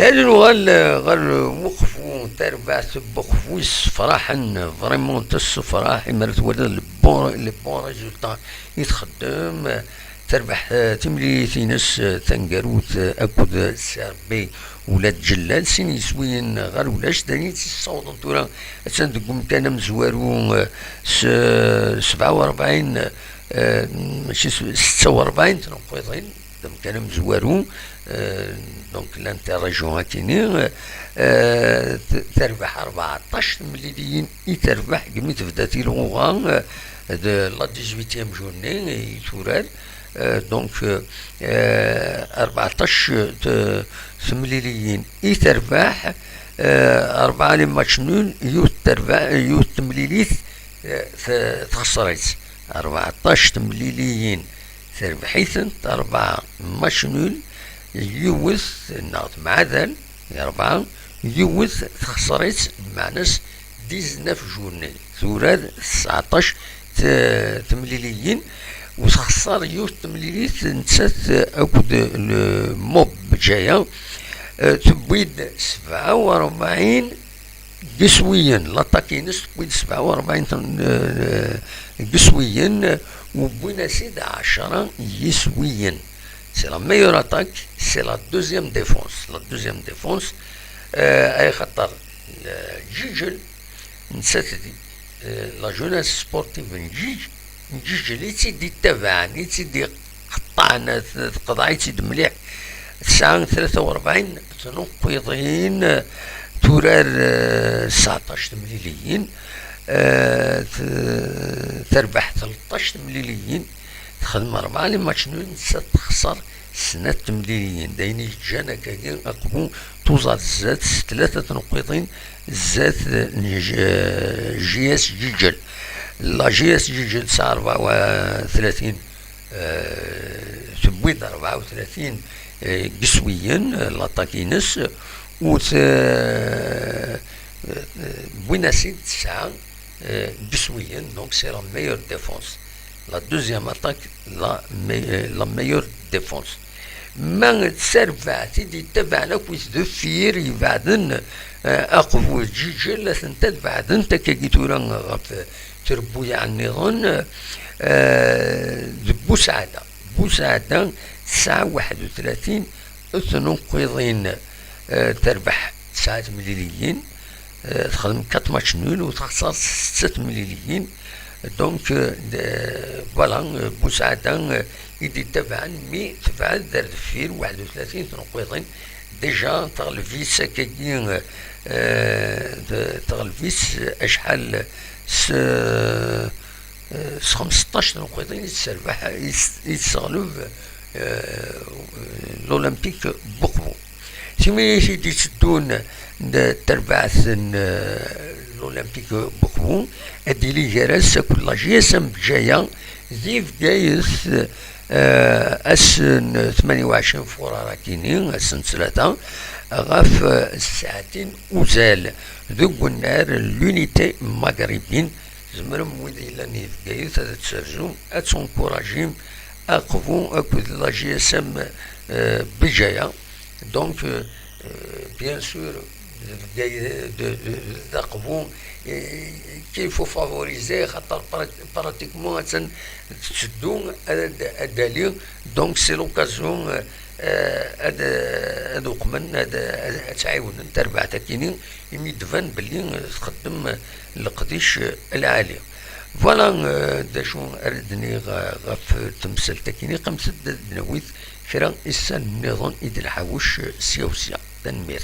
غال وقفوا تربع بوقفوس فرحا فريمون فرح مرت ولد البون ريزولتا يتخدم تربح تملي تينس تنقروت اكود السربي ولاد جلال سين يسوين غير ولاش داني تصوت تورا تندقم كان مزوارو 47 ماشي 46 تنقيضين كان مزوارو دونك الانترجون هاكيني تربح 14 مليون تربح كمي تبداتي لغة لا 18 جورني يتورال دونك 14 مليون تربح 4 ماتش نول يوت تربح يوت مليليت تخسرت 14 مليون تربحيث 4 ماتش نول يوث ناض مع ذل 4 يوث خسرت معناس 19 جورني ثوراد 19 تمليليين وتخسر يوث تمليليت نسات اكد الموب جايه تبويد 47 قسويا لاطاكينس تبويد 47 قسويا وبوينا سيد 10 يسويا. C'est la meilleure attaque, c'est la deuxième défense. La deuxième défense, أي خطر جيجل نساتدي لا جوناس سبورتيف نجيجل يتسيدي تبعني يتسيدي قطعنا قضاء يتسيد مليح 43 تنقيضين تورار 19 مليليين تربح 13 مليليين تخدم 4 لي ماتش نول تخسر سنة مليليين دايني جانا كاين اقبو توزع الزات 3 نقيطين زات جي اس جيجل لا جي اس جيجل تسعة 34 تبويض 34 قسويا لاطاكينس و بويناسيد 9 قسويا دونك سي لا ميور ديفونس. La deuxième attaque, la meilleure défense. ما تسرفعتي دي تبعنا كويس دو فير يبعدن اقفو جيجل تنتد بعدن تكاكيتورا غف تربويا عن النظام بوسعادة 39 تنقيضين تربح 9 مليليين تخدم 4 ماتش نول وتخسر 6 مليليين. دونك فوالا بوسعادة يدي تبعا مي تفعل دار فير 31 تنقيضين ديجا تغلفيس كاين تغلفيس اشحال 15 تنقيضين يتسربح يتسغلف الاولمبيك بوقبو سيمي سيدي تسدون تربعث الاولمبيك بوقبو ادي لي جرس كل جيسم جايه زيف جايس اس 28 فورا كاينين اسن 3 غاف الساعتين وزال ذوق النار لونيتي مغربين زمرم ويدي لاني في جايس هذا تسرجو اتسونكوراجيم اقفو اكد لا جي اس ام بجايه دونك بيان سور d'aqbou qu'il faut favoriser خاطر pratiquement تشدو الدليل دونك سي لوكازيون هادو قمن هذا تعاون تربع تاكينين يميدفان باللي تخدم القديش العالي فوالا داشو اردني غاف تمثل تاكيني قمت نويت كرا إسان النظام إدل حوش سيوسيا تنمير.